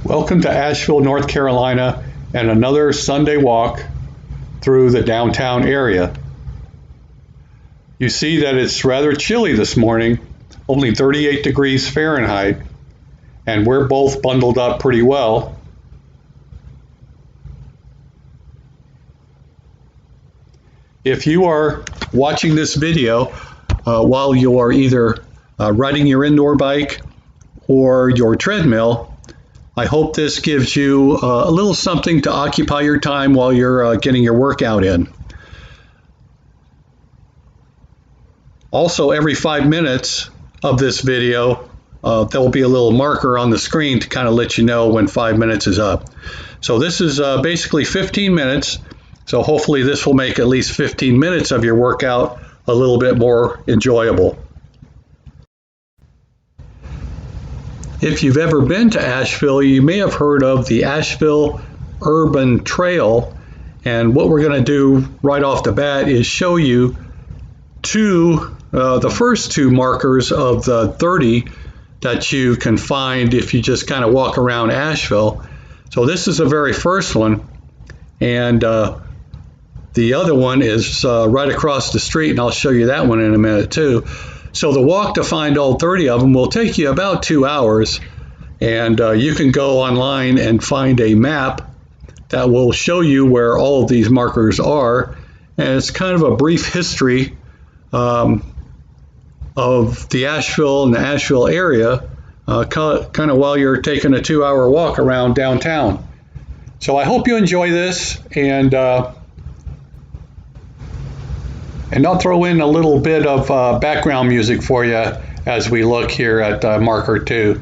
Welcome to Asheville, North Carolina, and another Sunday walk through the downtown area. You see that it's rather chilly this morning, only 38 degrees Fahrenheit, and we're both bundled up pretty well. If you are watching this video while you are either riding your indoor bike or your treadmill, I hope this gives you a little something to occupy your time while you're getting your workout in. Also, every 5 minutes of this video, there will be a little marker on the screen to kind of let you know when 5 minutes is up. So this is basically 15 minutes. So hopefully this will make at least 15 minutes of your workout a little bit more enjoyable. If you've ever been to Asheville, you may have heard of the Asheville Urban Trail. And what we're going to do right off the bat is show you the first two markers of the 30 that you can find if you just kind of walk around Asheville. So this is the very first one. And the other one is right across the street, and I'll show you that one in a minute too. So the walk to find all 30 of them will take you about 2 hours, and you can go online and find a map that will show you where all of these markers are, and it's kind of a brief history of the Asheville and the Asheville area, kind of while you're taking a 2-hour walk around downtown. So I hope you enjoy this, and I'll throw in a little bit of background music for you as we look here at marker 2.